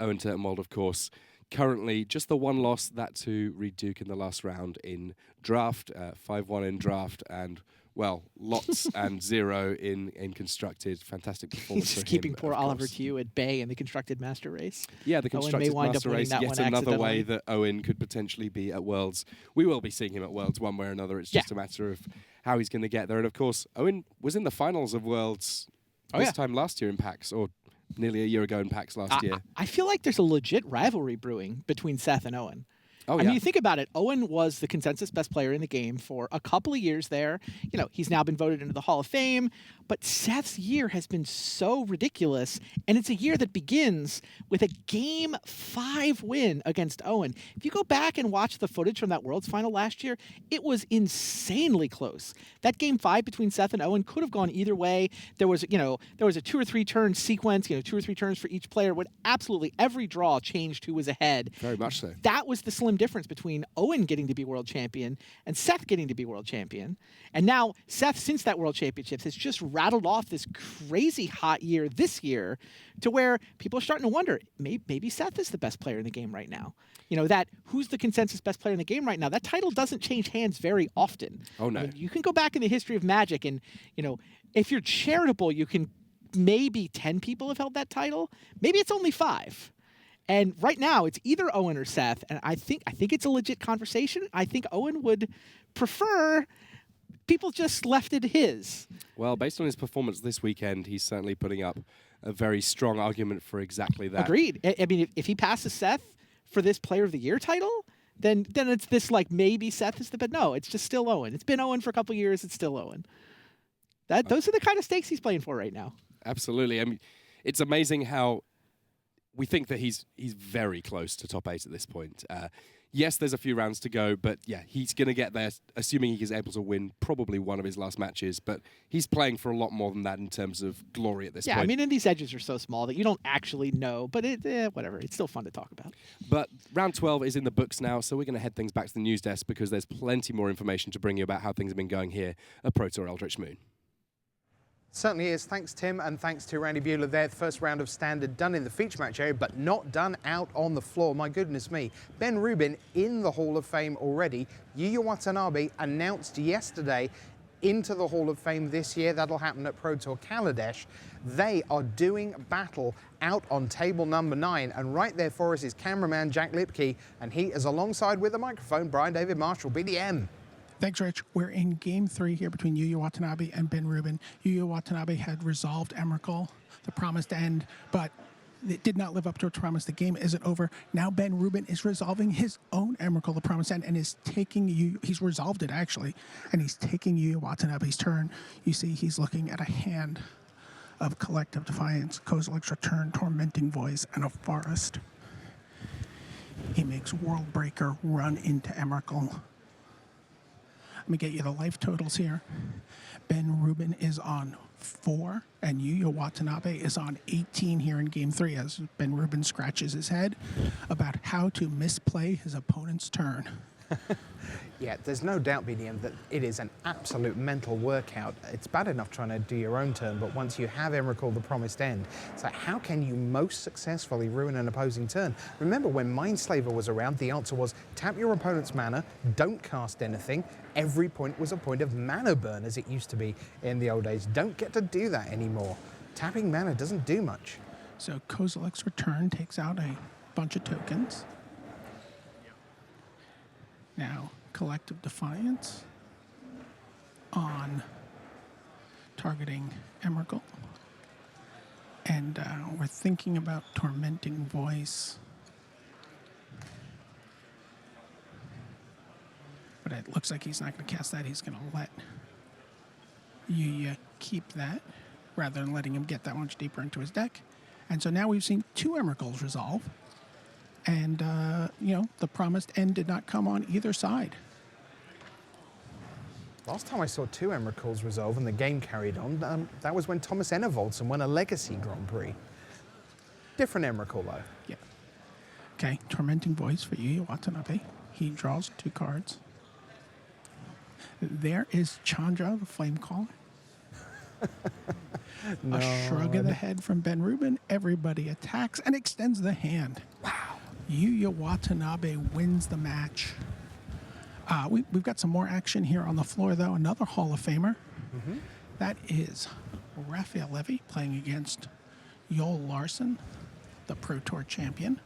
Owen Turtenwald, of course. Currently, just the one loss, that to Reed Duke in the last round in draft, 5-1 in draft, and, well, lots and 0 in constructed. Fantastic performance. He's for just keeping him, poor of Oliver course. Tew at bay in the constructed master race. Yeah, the Owen may constructed wind up master winning race, that yet one another way accidentally. that Owen could potentially be at Worlds. We will be seeing him at Worlds one way or another. It's just a matter of how he's going to get there. And, of course, Owen was in the finals of Worlds this time last year in PAX, or nearly a year ago in PAX last year. I feel like there's a legit rivalry brewing between Seth and Owen. Oh, I yeah. mean, you think about it, Owen was the consensus best player in the game for a couple of years there. You know, he's now been voted into the Hall of Fame, but Seth's year has been so ridiculous, and it's a year that begins with a Game 5 win against Owen. If you go back and watch the footage from that Worlds Final last year, it was insanely close. That Game 5 between Seth and Owen could have gone either way. There was a 2 or 3 turn sequence, 2 or 3 turns for each player, when absolutely every draw changed who was ahead. Very much so. That was the slim difference between Owen getting to be world champion and Seth getting to be world champion. And now Seth, since that world championships, has just rattled off this crazy hot year this year to where people are starting to wonder, maybe Seth is the best player in the game right now. You know, that who's the consensus best player in the game right now? That title doesn't change hands very often. Oh, no. I mean, you can go back in the history of Magic and, if you're charitable, you can maybe 10 people have held that title. Maybe it's only 5. And right now, it's either Owen or Seth, and I think it's a legit conversation. I think Owen would prefer people just left it his. Well, based on his performance this weekend, he's certainly putting up a very strong argument for exactly that. Agreed. I mean, if he passes Seth for this Player of the Year title, then it's this like maybe Seth is but no, it's just still Owen. It's been Owen for a couple years. It's still Owen. Those are the kind of stakes he's playing for right now. Absolutely. I mean, it's amazing how we think that he's very close to top 8 at this point. Yes, there's a few rounds to go, but yeah, he's going to get there, assuming he is able to win probably one of his last matches. But he's playing for a lot more than that in terms of glory at this point. Yeah, I mean, and these edges are so small that you don't actually know, but whatever. It's still fun to talk about. But round 12 is in the books now, so we're going to head things back to the news desk because there's plenty more information to bring you about how things have been going here at Pro Tour Eldritch Moon. Certainly is. Thanks, Tim, and thanks to Randy Buehler there. The first round of Standard done in the feature match area, but not done out on the floor. My goodness me. Ben Rubin in the Hall of Fame already. Yuya Watanabe announced yesterday into the Hall of Fame this year. That'll happen at Pro Tour Kaladesh. They are doing battle out on table number 9, and right there for us is cameraman Jack Lipke, and he is alongside with a microphone, Brian David Marshall, BDM. Thanks, Rich. We're in Game 3 here between Yuya Watanabe and Ben Rubin. Yuya Watanabe had resolved Emrakul, the Promised End, but it did not live up to its promise. The game isn't over. Now Ben Rubin is resolving his own Emrakul, the Promised End, and is taking he's resolved it, actually, and he's taking Yuya Watanabe's turn. You see he's looking at a hand of Collective Defiance, Kozilek's Return, Tormenting Voice, and a Forest. He makes Worldbreaker run into Emrakul. Let me get you the life totals here. Ben Rubin is on 4, and Yuya Watanabe is on 18 here in Game 3 as Ben Rubin scratches his head about how to misplay his opponent's turn. Yeah, there's no doubt, BDM, that it is an absolute mental workout. It's bad enough trying to do your own turn, but once you have Emrakul, the Promised End, it's like, how can you most successfully ruin an opposing turn? Remember, when Mindslaver was around, the answer was tap your opponent's mana, don't cast anything. Every point was a point of mana burn, as it used to be in the old days. Don't get to do that anymore. Tapping mana doesn't do much. So Kozilek's Return takes out a bunch of tokens. Now, Collective Defiance on targeting Emrakul. And we're thinking about Tormenting Voice. But it looks like he's not going to cast that. He's going to let Yuya keep that rather than letting him get that much deeper into his deck. And so now we've seen 2 Emrakuls resolve. And, the Promised End did not come on either side. Last time I saw 2 Emrakuls resolve and the game carried on, that was when Thomas Enervoldsen won a Legacy Grand Prix. Different Emrakul, though. Yeah. Okay, Tormenting Voice for Yuya Watanabe. He draws 2 cards. There is Chandra, the Flamecaller. No. A shrug of the head from Ben Rubin. Everybody attacks and extends the hand. Wow. Yuya Watanabe wins the match. We've got some more action here on the floor, though. Another Hall of Famer. Mm-hmm. That is Raphael Levy playing against Joel Larson, the Pro Tour champion.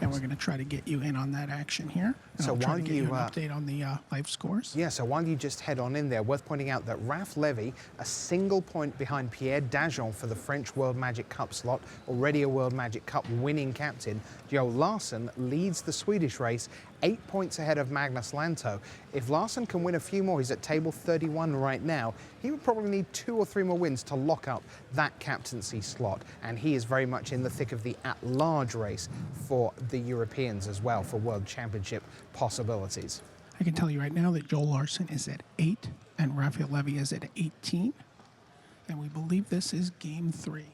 And we're going to try to get you in on that action here. And So I'll try while to get you, you an update on the live scores. Yeah, so while you just head on in there, worth pointing out that Raph Levy, a single point behind Pierre Dajon for the French World Magic Cup slot, already a World Magic Cup winning captain. Joe Larson leads the Swedish race, 8 points ahead of Magnus Lanto. If Larson can win a few more, he's at table 31 right now, he would probably need 2 or 3 more wins to lock up that captaincy slot. And he is very much in the thick of the at-large race for the Europeans as well, for World Championship possibilities. I can tell you right now that Joel Larson is at 8 and Raphael Levy is at 18. And we believe this is game 3.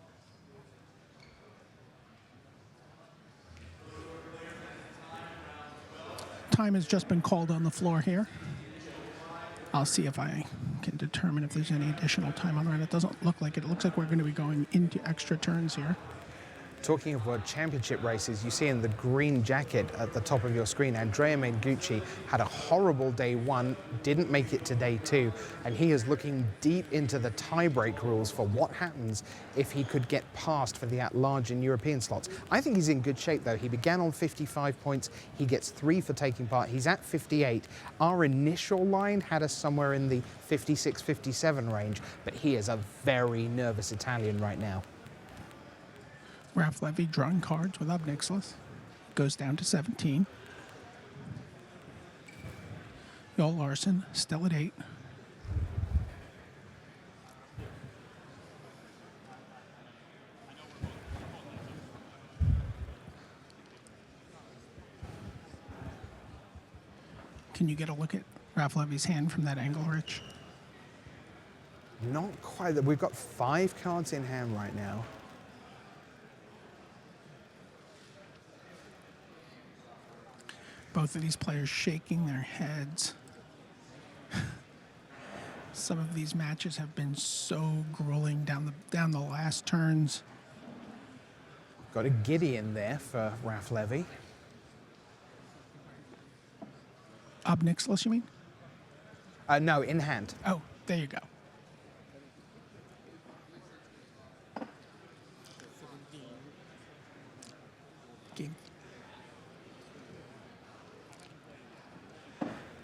Time has just been called on the floor here. I'll see if I can determine if there's any additional time on the run. It doesn't look like it. It looks like we're going to be going into extra turns here. Talking of World Championship races, you see in the green jacket at the top of your screen, Andrea Mengucci had a horrible day 1, didn't make it to day 2, and he is looking deep into the tiebreak rules for what happens if he could get past for the at-large and European slots. I think he's in good shape, though. He began on 55 points. He gets 3 for taking part. He's at 58. Our initial line had us somewhere in the 56, 57 range, but he is a very nervous Italian right now. Raph Levy drawing cards with Obnixilus. Goes down to 17. Joel Larson still at 8. Can you get a look at Raph Levy's hand from that angle, Rich? Not quite. We've got 5 cards in hand right now. Both of these players shaking their heads. Some of these matches have been so grueling down the last turns. Got a Gideon there for Raph Levy. Obnixilus, you mean? No, in hand. Oh, there you go. Game.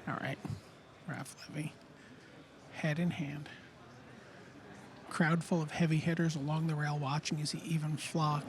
All right, Raph Levy, head in hand. Crowd full of heavy hitters along the rail watching. You see Ivan Flock.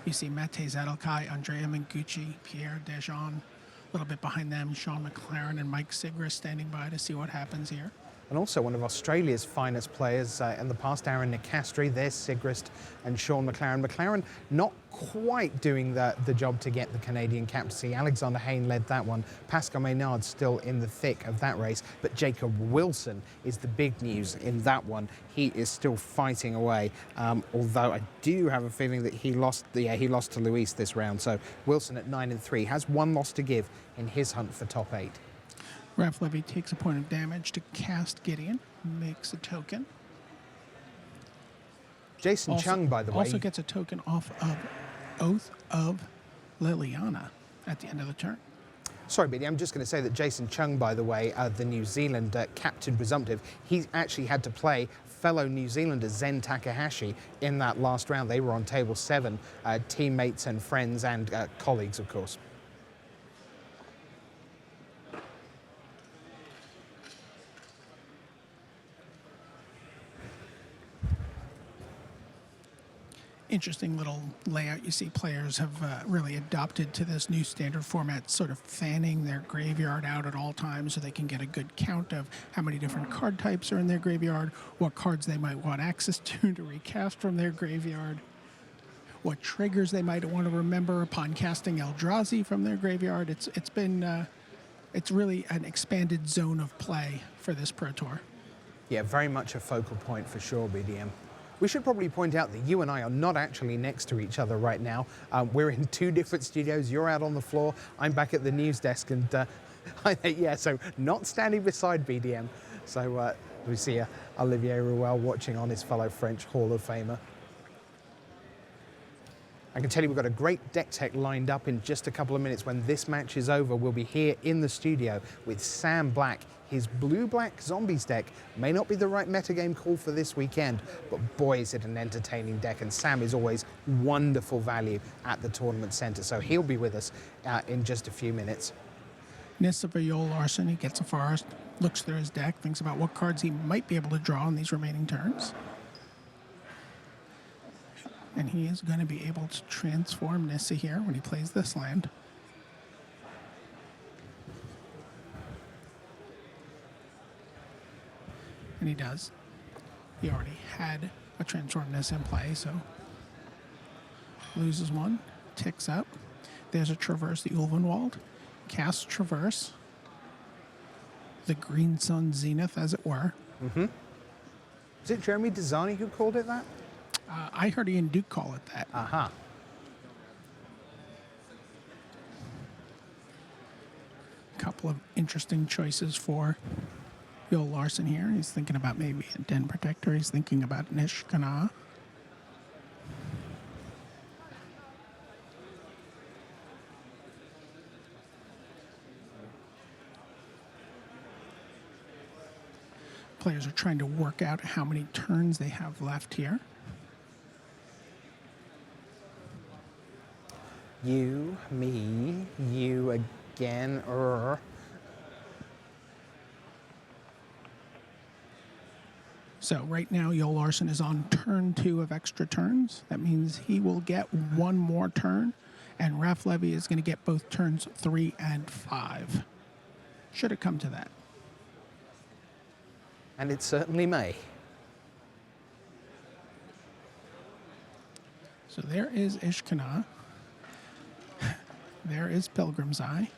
You see Mate Zadelkai, Andrea Mengucci, Pierre Dejean. A little bit behind them, Sean McLaren and Mike Sigrist standing by to see what happens here. And also one of Australia's finest players in the past, Aaron Nicastri. There's Sigrist and Sean McLaren. McLaren not quite doing the job to get the Canadian captaincy. Alexander Hayne led that one. Pascal Maynard still in the thick of that race. But Jacob Wilson is the big news in that one. He is still fighting away. Although I do have a feeling that he lost to Luis this round. So Wilson at 9-3 has 1 loss to give in his hunt for top 8. Raph Levy takes a point of damage to cast Gideon, makes a token. Jason Chung, by the way. Also gets a token off of Oath of Liliana at the end of the turn. Sorry, Biddy, I'm just going to say that Jason Chung, by the way, the New Zealand captain presumptive, he actually had to play fellow New Zealander Zen Takahashi in that last round. They were on table 7, teammates and friends and colleagues, of course. Interesting little layout. You see players have really adopted to this new standard format, sort of fanning their graveyard out at all times so they can get a good count of how many different card types are in their graveyard, what cards they might want access to recast from their graveyard, what triggers they might want to remember upon casting Eldrazi from their graveyard. It's really an expanded zone of play for this Pro Tour. Yeah, very much a focal point for sure, BDM. We should probably point out that you and I are not actually next to each other right now. We're in 2 different studios. You're out on the floor. I'm back at the news desk. And yeah, so not standing beside BDM. So we see Olivier Ruel watching on his fellow French Hall of Famer. I can tell you we've got a great deck tech lined up in just a couple of minutes. When this match is over, we'll be here in the studio with Sam Black. His blue-black zombies deck may not be the right metagame call for this weekend, but boy, is it an entertaining deck, and Sam is always wonderful value at the tournament center, so he'll be with us in just a few minutes. Nissa for Joel Larson, he gets a forest, looks through his deck, thinks about what cards he might be able to draw in these remaining turns. And he is going to be able to transform Nissa here when he plays this land. And he does. He already had a transform Nissa in play, so loses one, ticks up. There's a Traverse the Ulvenwald, casts Traverse, the Green Sun Zenith, as it were. Mm-hmm. Is it Jeremy Desani who called it that? I heard Ian Duke call it that. Uh-huh. Couple of interesting choices for Joel Larson here. He's thinking about maybe a Den Protector. He's thinking about Nish Kana. Players are trying to work out how many turns they have left here. You, me, you again, So right now, Joel Larson is on turn 2 of extra turns. That means he will get one more turn, and Raf Levy is going to get both turns 3 and 5. Should it come to that. And it certainly may. So there is Ishkana. There is Pilgrim's Eye.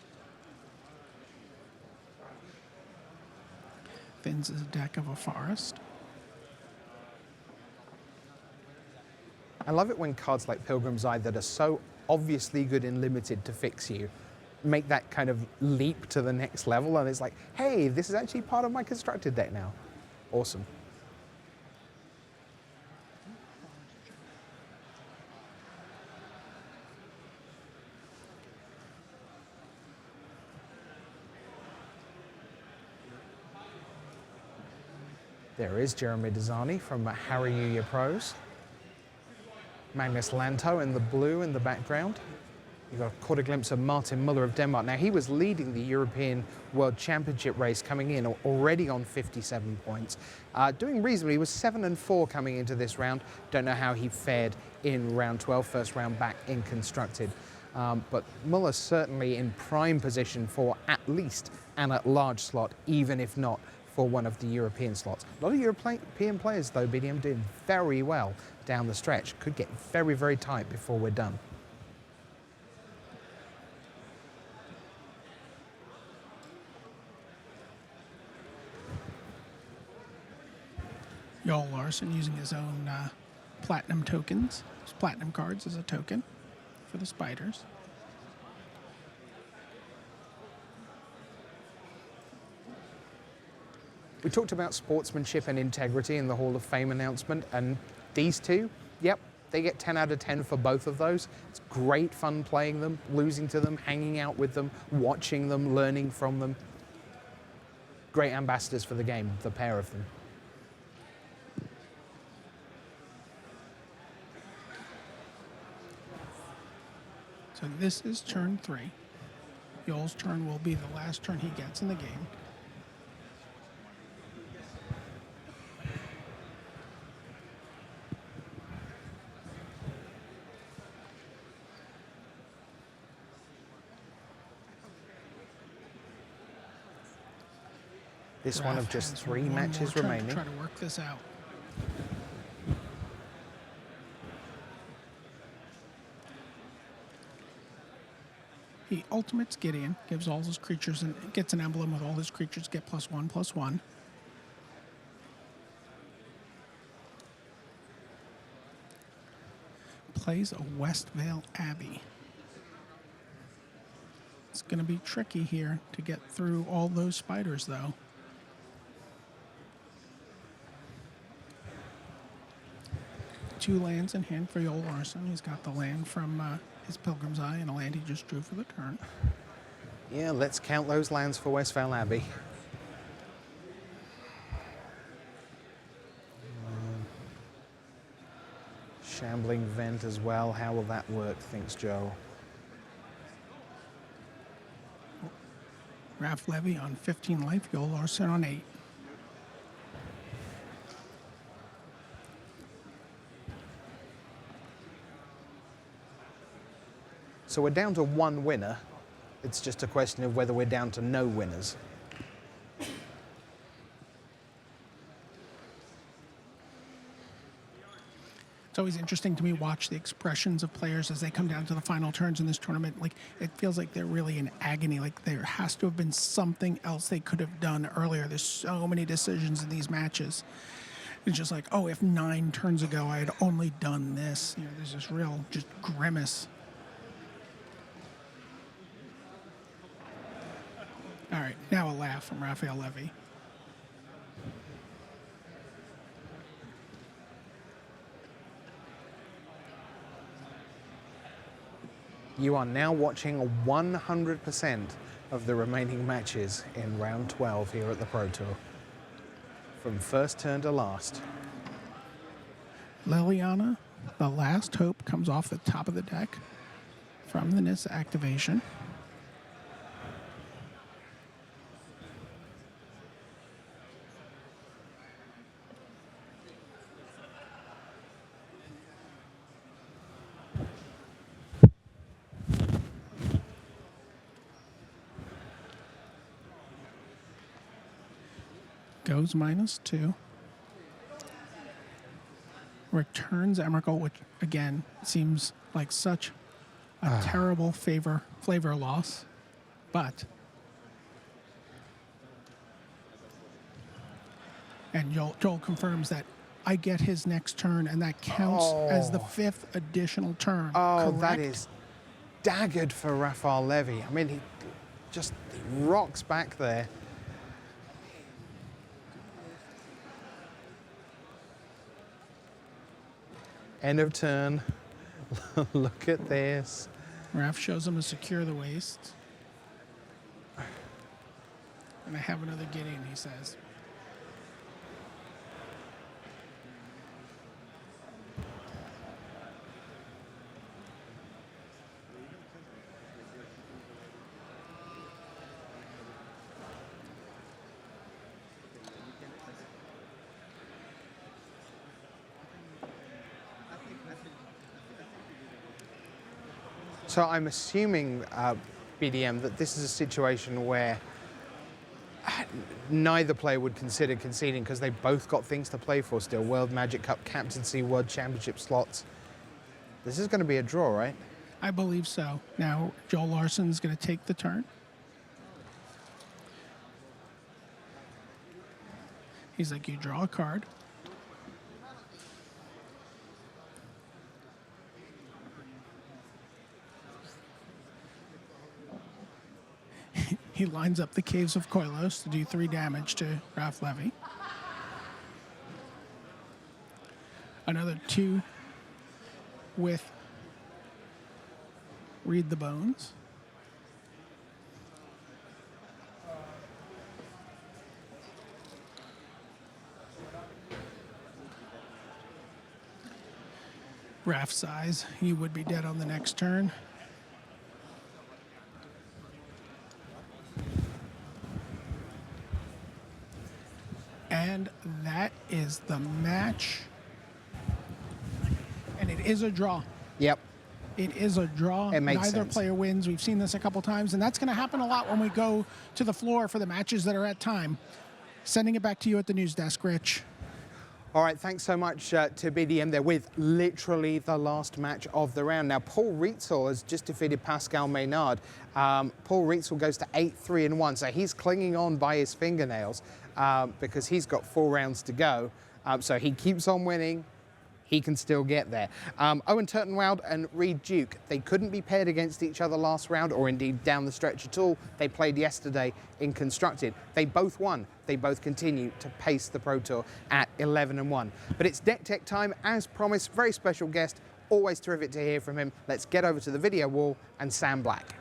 Thins is a deck of a forest. I love it when cards like Pilgrim's Eye that are so obviously good in limited to fix you make that kind of leap to the next level, and it's like, hey, this is actually part of my constructed deck now. Awesome. There is Jeremy Desani from Harryuya Pros. Magnus Lanto in the blue in the background. You caught a glimpse of Martin Muller of Denmark. Now, he was leading the European World Championship race coming in, already on 57 points. Doing reasonably. He was 7-4 coming into this round. Don't know how he fared in round 12, first round back in constructed. But Muller certainly in prime position for at least an at-large slot, even if not for one of the European slots. A lot of European players, though, BDM did very well down the stretch. Could get very, very tight before we're done. Joel Larson using his own platinum tokens, his platinum cards as a token for the spiders. We talked about sportsmanship and integrity in the Hall of Fame announcement, and these two, yep, they get 10 out of 10 for both of those. It's great fun playing them, losing to them, hanging out with them, watching them, learning from them. Great ambassadors for the game, the pair of them. So this is turn 3. Joel's turn will be the last turn he gets in the game. This one of just 3 matches remaining. Try to work this out. He ultimates Gideon, gives all his creatures, and gets an emblem with all his creatures get +1/+1. Plays a Westvale Abbey. It's going to be tricky here to get through all those spiders, though. 2 lands in hand for Joel Larson. He's got the land from his Pilgrim's Eye and a land he just drew for the turn. Yeah, let's count those lands for Westphal Abbey. Shambling Vent as well. How will that work, thinks Joel. Raph Levy on 15 life, Joel Larson on 8. So we're down to 1 winner. It's just a question of whether we're down to no winners. It's always interesting to me watch the expressions of players as they come down to the final turns in this tournament. Like, it feels like they're really in agony. Like, there has to have been something else they could have done earlier. There's so many decisions in these matches. It's just like, oh, if 9 turns ago I had only done this. You know, there's this real just grimace. All right, now a laugh from Raphael Levy. You are now watching 100% of the remaining matches in round 12 here at the Pro Tour. From first turn to last. Liliana, the Last Hope, comes off the top of the deck from the Nissa activation. Goes -2. Returns Emrakul, which again seems like such a terrible flavor loss, but and Joel confirms that I get his next turn, and that counts as the 5th additional turn. Oh, correct? that is daggered for Raphael Levy. I mean, he just rocks back there. End of turn. Look at this. Raph shows him to secure the waste. And I have another Gideon, he says. So I'm assuming, BDM, that this is a situation where neither player would consider conceding because they've both got things to play for still. World Magic Cup, Captaincy, World Championship slots. This is going to be a draw, right? I believe so. Now, Joel Larson's going to take the turn. He's like, you draw a card. He lines up the Caves of Koilos to do 3 damage to Raph Levy. Another 2 with Read the Bones. Raph size, you would be dead on the next turn. And that is the match. And it is a draw. Yep. It is a draw. It makes Neither sense. player wins. We've seen this a couple times, and that's going to happen a lot when we go to the floor for the matches that are at time. Sending it back to you at the news desk, Rich. All right, thanks so much to BDM there with literally the last match of the round. Now, Paul Rietzel has just defeated Pascal Maynard. Paul Rietzel goes to 8-3-1, so he's clinging on by his fingernails because he's got 4 rounds to go. So he keeps on winning. He can still get there. Owen Turtenwald and Reed Duke, they couldn't be paired against each other last round or indeed down the stretch at all. They played yesterday in Constructed. They both won they both continue to pace the Pro Tour at 11-1. But it's Deck Tech time, as promised. Very special guest. Always terrific to hear from him. Let's get over to the video wall and Sam Black.